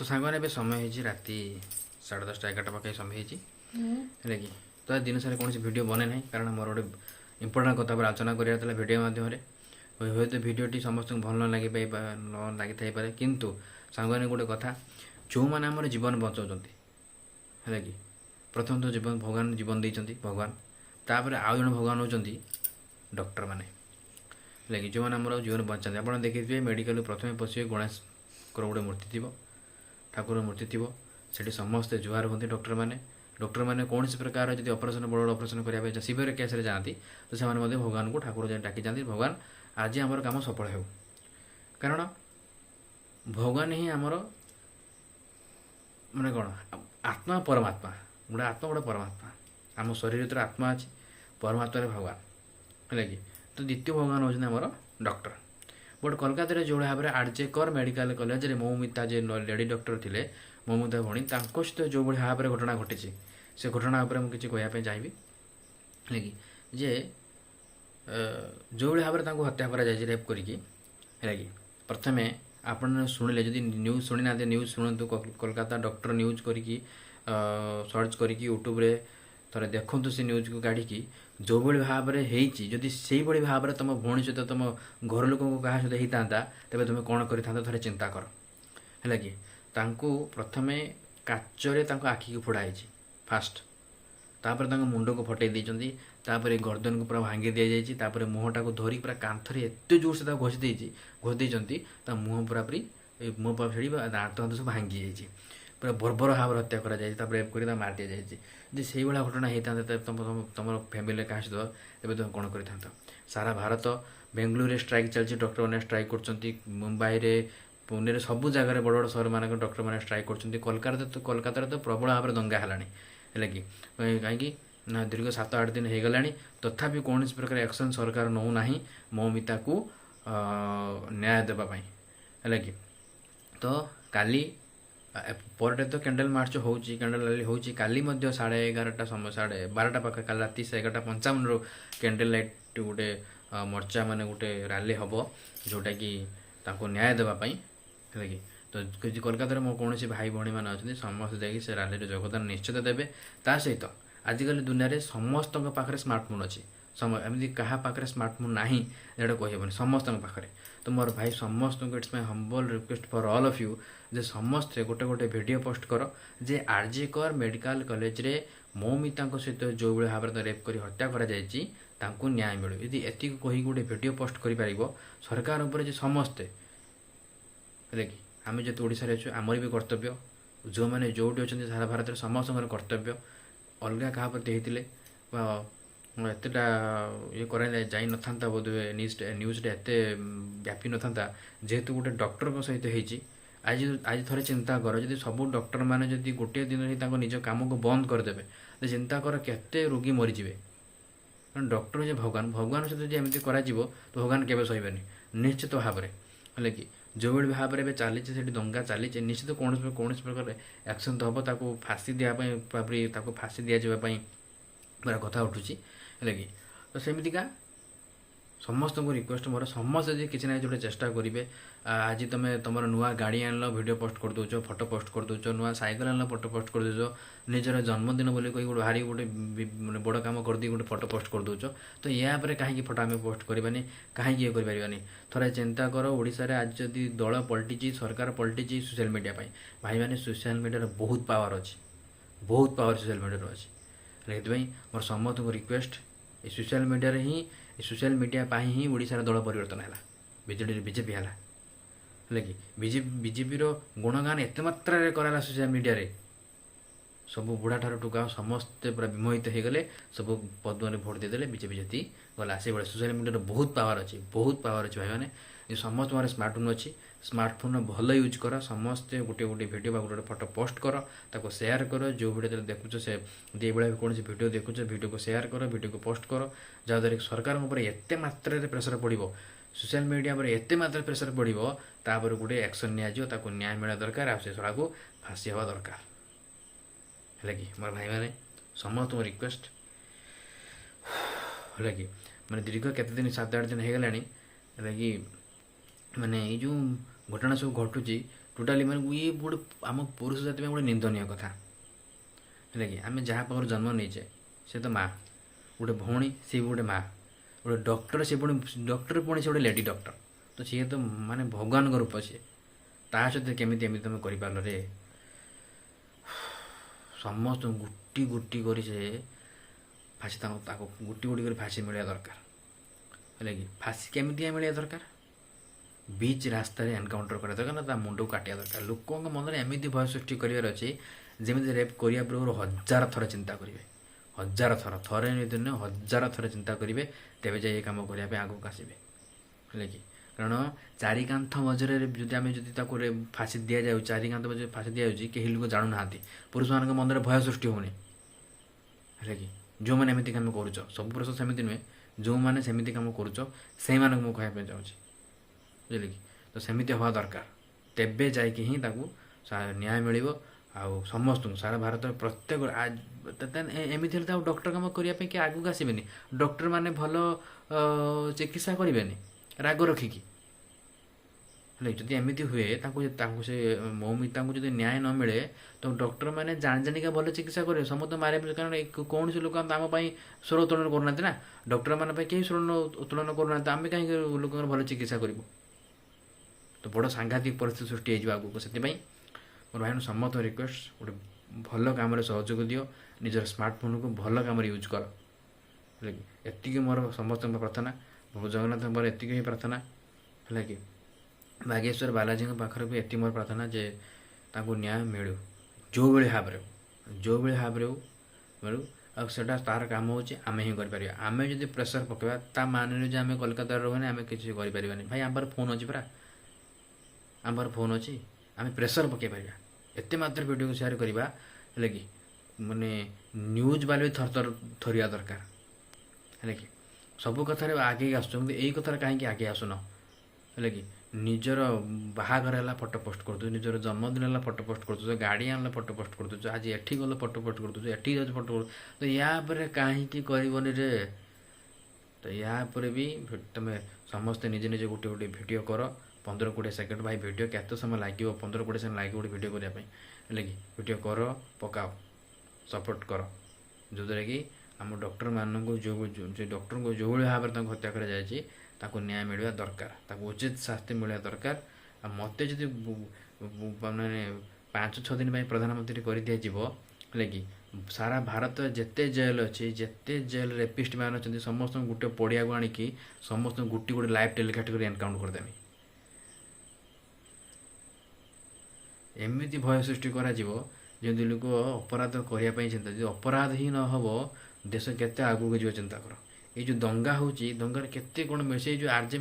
तो सांगने भी समय हो राति 10:30 11टा पाखे समय है कि तो दिन सारा कौन वीडियो बने ना कारण मोर गोटे इंपोर्टाट कथा पर आलोचना कराला वीडियो मध्यम हूँ तो भिडियोटी समस्त भल न लगे न लगी थाईपे किंतु सांगने गोटे कथा जो मैंने आम जीवन बचाऊँ है कि प्रथम तो जीवन भगवान जीवन देते भगवान तापर आउ जन भगवान होती डॉक्टर मैंने है कि जो मैंने आम जीवन बचाते आप देखिए मेडिकल प्रथम पशे गणेश गोटे मूर्ति थी ठाकुर मूर्ति थी से समस्ते जुआर होती डॉक्टर मैंने कौन प्रकार जब ऑपरेशन बड़ बड़ ऑपरेशन करने सीवियर केस जाती तो से भगवान को ठाकुर डाकी जाती भगवान आज आमर काम सफल हो कारण भगवान ही आमर माने कौन आत्मा परमात्मा गोटे आत्मा गोटे परमात्मा आम शरीर तो आत्मा अच्छी परमात्मा भगवान है कि तो द्वितीय भगवान होती आमर डॉक्टर बट कोलकाता जो भाव में आरजेकर मेडिकल कॉलेज रे मौमिता जे लेडी डॉक्टर थे मौमिता भणी सहित जो भाव में घटना घटी से घटना उपर मुझे कहवाई चाहिए है कि जे जो भाव में हत्या कर रेप करके है कि प्रथमे आपन शुणिले जदि न्यूज शुणी ना न्यूज शुणु कोलकाता डॉक्टर न्यूज करके सर्च करके यूट्यूब रे थोड़े देखु से न्यूज को काढ़ी जो भाव में होती जदि से भाव में तुम भौणी सहित तुम घर लोक क्या सहित होता तेज तुम कौन कर थे चिंता कर है कि प्रथमे काचरे आखि को फोड़ाई फास्ट तापर मुंड को फटई देती गर्दन को पूरा भांगी दि जापर मुहटा को धरिक पूरा कांथरे एत जोर से घोषी घोषी मुह पूरा पूरी मुह पर फेड़ी दाँत हाथ सब भांगी जाइए पूरा बर्बर भाव हत्या कर रेप कर मार दि जाए से भाया घटना होता तुम फैमिली क्या सहित तेज तुम कौन कर सारा भारत बेंगलुरु स्ट्राइक चलती डॉक्टर मैंने स्ट्राइक कर मुंबई रे पुणे सब जगह बड़ बड़ सहर मान डॉक्टर मैंने स्ट्राइक कर कोलकाता तो प्रबल भाव में दंगा है कि कहीं ना दीर्घ 7-8 दिन हो गला तथापि कौन प्रकार एक्शन सरकार नौ ना मौमिता को न्याय देवाई है कि तो काली पर तो कैंडल मार्च हो कैंडल रैली हो काली 11:30 समय 12:30 पाखे काली राति 11:55 कैंडल लाइट गोटे मोर्चा माने गोटे रैली हम जोटा कि न्याय देवाई है कि तो कोलकाता में कौन भाई भाई मैंने अच्छे समस्त जाकि से रैली योगदान निश्चित देवे ता सहित आजिकल दुनिया रे समस्त पाखे स्मार्टफोन अच्छी एमती क्या पाखे स्मार्टफोन ना जोटा कहबनी समस्त पाखे तो मोर भाई समस्त it's my humble request for all of you जे समस्ते गोटे गोटे वीडियो पोस्ट कर जे आरजेकर मेडिकल कॉलेज रे मौमिता सहित जो भाव में रेप कर हत्या कर न्याय मिलू यदि एतिक कही गोटे वीडियो पोस्ट कर सरकार उपर समस्ते है कि आम जो ओडिशा अच्छे आमर भी कर्तव्य जो मैंने जोटी अच्छा सारा भारत में समस्त कर्तव्य अलग क्या प्रति होते एतटा ये कर जा ना बोध न्यूज एत व्यापी न था जेहेतु गोटे डॉक्टर सहित होती आज आज थे चिंता कर जब सब डॉक्टर मैंने जब गोटे दिन ही निज कम को बंद करदे तो चिंता कर केते रोगी मरीजे कारण डॉक्टर हो भगवान भगवान सहित जमी कर तो भगवान केवे सही निश्चित भाव में है कि जो भाव में चली दंगा चली निश्चित कौन प्रकार एक्शन तो हम ताको फांसी दिवाई फांसी दि जावाई पूरा कथा उठुची है कि तो सेमतिका समस्त को रिक्वेस्ट मोर समस्त किसी ना जो चेष्टा करेंगे आज तुम तुम नुआ गाड़ी आनल वीडियो पोस्ट कर दौच फोटो पोस्ट कर दौच नुआ साइकेल आनल फोटो पोस्ट कर दौच निजर जन्मदिन बोली कही गोटे भारी गोटे बड़ कम कर दी गोटे फोटो पोस्ट कर दौच तो या कहीं फोटो आम पोस्ट करवानी कहीं ये कर थोड़े चिंता कर ओडिशा रे आज जदि दल पलटि सरकार पलटि सोशल मीडिया भाई मैंने सोशल मीडिया बहुत पावर अच्छी बहुत पावर सोशल मीडिया अच्छी से मोर समस्त को रिक्वेस्ट ये सोशल मीडिया ही सोशल मीडिया ही ओडिशा दल परिवर्तन है बीजेपी है कि बीजेपी गुणगान एत मात्रा कराला सोशल मीडिया रे सब बुढ़ा ठार टुका समस्ते पूरा विमोहित हो गले सब पद्म भोट देदेले बीजेपी जीति गला से भाई सोशल मीडिया बहुत पावर अच्छी भाई मैंने समस्त मारे स्मार्टफोन अच्छी स्मार्टफोन भल यूज कर समस्ते गोटे गोटे वीडियो गोटे गोटे फोटो पोस्ट कर ताको शेयर कर जो वीडियो देखुच से ये भाई कौन वीडियो देखुच वीडियो को शेयर कर वीडियो को पोस्ट कर जहाँद्वारा सरकार एत मात्रा प्रेसर पड़ो सोशल मीडिया पर एत मात्रा प्रेसर पड़ो तापर गोटे एक्शन निजो न्याय मिलवा दरकार आ शला को फांसी हवा दरकार है कि मोर भाई मैंने समस्त मो रिक्वेस्ट है कि मैंने दीर्घ केते दिन 7-8 दिन हो गला कि मैंने ये जो घटना सब घटुची ଟୋଟାଲି ମାନେ ଇଏ ଗୋଟେ ଆମ ପୁରୁଷ ଜାତି ପାଇଁ ଗୋଟେ ନିନ୍ଦନୀୟ କଥା ହେଲା କି। ଆମେ ଯାହା ପାଖରୁ ଜନ୍ମ ନେଇଛେ ସେ ତ ମା', ଗୋଟେ ଭଉଣୀ ସିଏ ବି ଗୋଟେ ମା', ଗୋଟେ ଡକ୍ଟର ସେ ପୁଣି ଡକ୍ଟର, ପୁଣି ସେ ଗୋଟେ ଲେଡି ଡକ୍ଟର, ତ ସିଏ ତ ମାନେ ଭଗବାନଙ୍କ ରୂପ ସିଏ। ତା ସହିତ କେମିତି ଏମିତି ତମେ କରିପାରିଲ ରେ? ସମସ୍ତଙ୍କୁ ଗୋଟି ଗୋଟି କରି ସେ ଫାଶୀ, ତାକୁ ଗୋଟି ଗୋଟି କରି ଫାଶୀ ମିଳିବା ଦରକାର ହେଲା କି। ଫାଶୀ କେମିତିଆ ମିଳିବା ଦରକାର? ବିଚ୍ ରାସ୍ତାରେ ଏନକାଉଣ୍ଟର କରିବା ଦରକାର, ନା ତା ମୁଣ୍ଡକୁ କାଟିବା ଦରକାର। ଲୋକଙ୍କ ମନରେ ଏମିତି ଭୟ ସୃଷ୍ଟି କରିବାର ଅଛି ଯେମିତି ରେପ୍ କରିବା ପୂର୍ବରୁ 1000 ଥର ଚିନ୍ତା କରିବେ, 1000 ଥର, ଥରେ ନୁହେଁ 1000 ଥର ଚିନ୍ତା କରିବେ, ତେବେ ଯାଇ ଏ କାମ କରିବା ପାଇଁ ଆଗକୁ ଆସିବେ ହେଲା କି। କାରଣ ଚାରି କାନ୍ଥ ମଝିରେ ଯଦି ଆମେ ଯଦି ତାକୁ ଫାଶୀ ଦିଆଯାଉଛି, ଚାରି କାନ୍ଥ ମଝିରେ ଫାଶୀ ଦିଆଯାଉଛି, କେହି ଲୋକ ଜାଣୁନାହାନ୍ତି, ପୁରୁଷମାନଙ୍କ ମନରେ ଭୟ ସୃଷ୍ଟି ହେଉନି ହେଲା କି। ଯେଉଁମାନେ ଏମିତି କାମ କରୁଛ, ସବୁ ପୁରୁଷ ସେମିତି ନୁହେଁ, ଯେଉଁମାନେ ସେମିତି କାମ କରୁଛ ସେଇମାନଙ୍କୁ ମୁଁ କହିବା ପାଇଁ ଚାହୁଁଛି ବୁଝିଲେ କି। ତ ସେମିତି ହେବା ଦରକାର, ତେବେ ଯାଇକି ହିଁ ତାକୁ ନ୍ୟାୟ ମିଳିବ। ଆଉ ସମସ୍ତଙ୍କୁ ସାରା ଭାରତର ପ୍ରତ୍ୟେକ ଏମିତି ହେଲେ ତ ଆଉ ଡକ୍ଟର କାମ କରିବା ପାଇଁ କିଏ ଆଗକୁ ଆସିବେନି। ଡକ୍ଟରମାନେ ଭଲ ଚିକିତ୍ସା କରିବେନି ରାଗ ରଖିକି ହେଲା। ଯଦି ଏମିତି ହୁଏ ତାଙ୍କୁ ସେ ମୌମିତାଙ୍କୁ ଯଦି ନ୍ୟାୟ ନ ମିଳେ ତ ଡକ୍ଟରମାନେ ଜାଣିକା ଭଲ ଚିକିତ୍ସା କରିବେ, ସମସ୍ତେ ମାରିବେ। କାରଣ କୌଣସି ଲୋକ ଆମ ପାଇଁ ସ୍ୱର ଉତ୍ତୋଳନ କରୁନାହାନ୍ତି ନା, ଡକ୍ଟରମାନଙ୍କ ପାଇଁ କେହି ସ୍ୱର ଉତ୍ତୋଳନ କରୁନାହାନ୍ତି, ଆମେ କାହିଁକି ଲୋକଙ୍କର ଭଲ ଚିକିତ୍ସା କରିବୁ? ତ ବଡ଼ ସାଂଘାତିକ ପରିସ୍ଥିତି ସୃଷ୍ଟି ହେଇଯିବ ଆଗକୁ। ସେଥିପାଇଁ ମୋର ଭାଇମାନେ ସମସ୍ତଙ୍କ ରିକ୍ୱେଷ୍ଟ, ଗୋଟେ ଭଲ କାମରେ ସହଯୋଗ ଦିଅ, ନିଜର ସ୍ମାର୍ଟଫୋନକୁ ଭଲ କାମରେ ୟୁଜ୍ କର ହେଲା କି। ଏତିକି ମୋର ସମସ୍ତଙ୍କ ପ୍ରାର୍ଥନା, ପ୍ରଭୁ ଜଗନ୍ନାଥଙ୍କ ମୋର ଏତିକି ହିଁ ପ୍ରାର୍ଥନା ହେଲା କି। ବାଗେଶ୍ୱର ବାଲାଜୀଙ୍କ ପାଖରେ ବି ଏତିକି ମୋର ପ୍ରାର୍ଥନା ଯେ ତାଙ୍କୁ ନ୍ୟାୟ ମିଳୁ, ଯେଉଁଭଳି ଭାବରେ ହଉ ମିଳୁ। ଆଉ ସେଟା ତାର କାମ ହେଉଛି ଆମେ ହିଁ କରିପାରିବା। ଆମେ ଯଦି ପ୍ରେସର ପକାଇବା, ତା ମାନେ ନୁହେଁ ଯେ ଆମେ କଲିକତାରେ ରହୁନି ଆମେ କିଛି କରିପାରିବାନି। ଭାଇ ଆମ ପାଖରେ ଫୋନ୍ ଅଛି ପରା, ଆମ ପାଖରେ ଫୋନ୍ ଅଛି, ଆମେ ପ୍ରେସର ପକାଇ ପାରିବା। ଏତେ ମାତ୍ରାରେ ଭିଡ଼ିଓକୁ ସେୟାର କରିବା ହେଲା କି, ମାନେ ନ୍ୟୁଜ୍ ବାଲା ବି ଥରିବା ଦରକାର ହେଲା କି। ସବୁ କଥାରେ ଆଗେଇ ଆସୁଛ, କିନ୍ତୁ ଏଇ କଥାରେ କାହିଁକି ଆଗେଇ ଆସୁନ ହେଲା କି। ନିଜର ବାହାଘର ହେଲା ଫଟୋ ପୋଷ୍ଟ କରୁଛୁ, ନିଜର ଜନ୍ମଦିନ ହେଲା ଫଟୋ ପୋଷ୍ଟ କରୁଛୁ, ଗାଡ଼ି ଆଣିଲା ଫଟୋ ପୋଷ୍ଟ କରୁଛୁ, ଆଜି ଏଠି ଗଲେ ଫଟୋ ପୋଷ୍ଟ କରୁଛୁ, ଏଠି ଯାଉଛି ଫଟୋ କରୁଛୁ, ତ ୟା ପରେ କାହିଁକି କରିବନି ରେ? ତ ୟା ପରେ ବି ତମେ ସମସ୍ତେ ନିଜେ ନିଜେ ଗୋଟେ ଗୋଟେ ଭିଡ଼ିଓ କର, 15-20 ସେକେଣ୍ଡ। ଭାଇ ଭିଡ଼ିଓ କେତେ ସମୟ ଲାଗିବ? 15-20 ସେକେଣ୍ଡ ଲାଗିବ ଗୋଟେ ଭିଡ଼ିଓ କରିବା ପାଇଁ ହେଲା କି। ଭିଡ଼ିଓ କର, ପକାଅ, ସପୋର୍ଟ କର, ଯେଉଁଦ୍ୱାରା କି ଆମ ଡକ୍ଟରମାନଙ୍କୁ ଯେ ଡକ୍ଟରଙ୍କୁ ଯେଉଁଭଳି ଭାବରେ ତାଙ୍କୁ ହତ୍ୟା କରାଯାଇଛି ତାକୁ ନ୍ୟାୟ ମିଳିବା ଦରକାର, ତାକୁ ଉଚିତ ଶାସ୍ତି ମିଳିବା ଦରକାର। ଆଉ ମୋତେ ଯଦି ମାନେ 5-6 ଦିନ ପାଇଁ ପ୍ରଧାନମନ୍ତ୍ରୀ କରିଦିଆଯିବ ହେଲା କି, ସାରା ଭାରତରେ ଯେତେ ଜେଲ୍ ଅଛି, ଯେତେ ଜେଲ୍ ରେପିଷ୍ଟ ମାନ ଅଛନ୍ତି, ସମସ୍ତଙ୍କୁ ଗୋଟେ ପଡ଼ିଆକୁ ଆଣିକି ସମସ୍ତଙ୍କୁ ଗୋଟେ ଲାଇଭ୍ ଟେଲିକାଷ୍ଟ କରି ଏନକାଉଣ୍ଟ କରିଦେବି। ଏମିତି ଭୟ ସୃଷ୍ଟି କରାଯିବ ଯେମିତି ଲୋକ ଅପରାଧ କରିବା ପାଇଁ ଚିନ୍ତା, ଯଦି ଅପରାଧ ହିଁ ନ ହେବ ଦେଶ କେତେ ଆଗକୁ ଯିବ ଚିନ୍ତା କର। ଏଇ ଯେଉଁ ଦଙ୍ଗା ହେଉଛି, ଦଙ୍ଗାରେ କେତେ କ'ଣ ମିଳେ। ସେଇ ଯେଉଁ ଆର୍ଜେ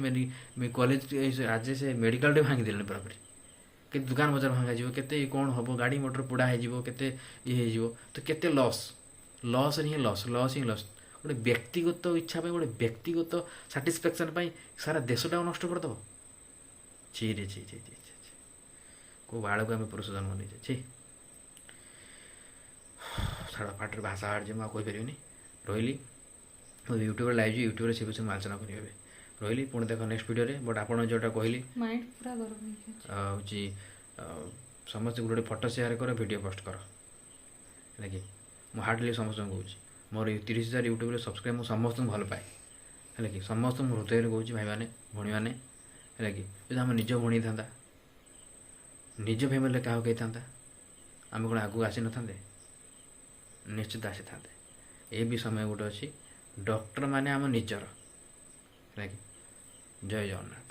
କଲେଜ ଆର୍ଜେ ସେ ମେଡ଼ିକାଲଟେ ଭାଙ୍ଗିଦେଲେଣି ପୁରାପୁରି, କେତେ ଦୋକାନ ବଜାର ଭାଙ୍ଗାଯିବ, କେତେ କ'ଣ ହେବ, ଗାଡ଼ି ମଟର ପୋଡ଼ା ହେଇଯିବ, କେତେ ଇଏ ହେଇଯିବ, ତ କେତେ ଲସ୍ରେ ହିଁ ଲସ୍ ହିଁ ଲସ୍। ଗୋଟେ ବ୍ୟକ୍ତିଗତ ଇଚ୍ଛା ପାଇଁ, ଗୋଟେ ବ୍ୟକ୍ତିଗତ ସାଟିସ୍ଫ୍ୟାକ୍ସନ୍ ପାଇଁ ସାରା ଦେଶଟାକୁ ନଷ୍ଟ କରିଦେବ। ଛି ରେ ଛି ଛି ଛି ଛି, କେଉଁ ବାଳକୁ ଆମେ ପୁରୁଷ ଜନ୍ମ ନେଇଛେ, ଛି। ଛାଡ଼, ପାଟିରେ ଭାଷା ବାହାରିଛି, ମୁଁ ଆଉ କହିପାରିବିନି। ରହିଲି। ୟୁଟ୍ୟୁବରେ ଲାଇଭ୍, ୟୁଟ୍ୟୁବରେ ସେ ବିଷୟରେ ଆଲୋଚନା କରିବେ। ରହିଲି, ପୁଣି ଦେଖ ନେକ୍ସଟ ଭିଡ଼ିଓରେ। ବଟ୍ ଆପଣ ଯେଉଁଟା କହିଲି ହେଉଛି ସମସ୍ତେ ଗୋଟେ ଫଟୋ ସେୟାର କର, ଭିଡ଼ିଓ ପୋଷ୍ଟ କର ହେଲା କି। ମୁଁ ହାର୍ଡ଼ଲି ସମସ୍ତଙ୍କୁ କହୁଛି, ମୋର 30,000 ୟୁଟ୍ୟୁବରେ ସବସ୍କ୍ରାଇବ୍, ମୁଁ ସମସ୍ତଙ୍କୁ ଭଲ ପାଏ ହେଲା କି। ସମସ୍ତଙ୍କୁ ହୃଦୟରେ କହୁଛି ଭାଇମାନେ ଭଉଣୀମାନେ ହେଲା କି। ଯଦି ଆମ ନିଜ ଭଉଣୀ ହେଇଥାନ୍ତା, ନିଜ ଫ୍ୟାମିଲିରେ କାହାକୁ ହେଇଥାନ୍ତା, ଆମେ କ'ଣ ଆଗକୁ ଆସିନଥାନ୍ତେ? ନିଶ୍ଚିତ ଆସିଥାନ୍ତେ। ଏ ବି ସମୟ ଗୋଟେ ଅଛି, ଡକ୍ଟରମାନେ ଆମ ନିଜର ହେଲା କି। ଜୟ ଜଗନ୍ନାଥ।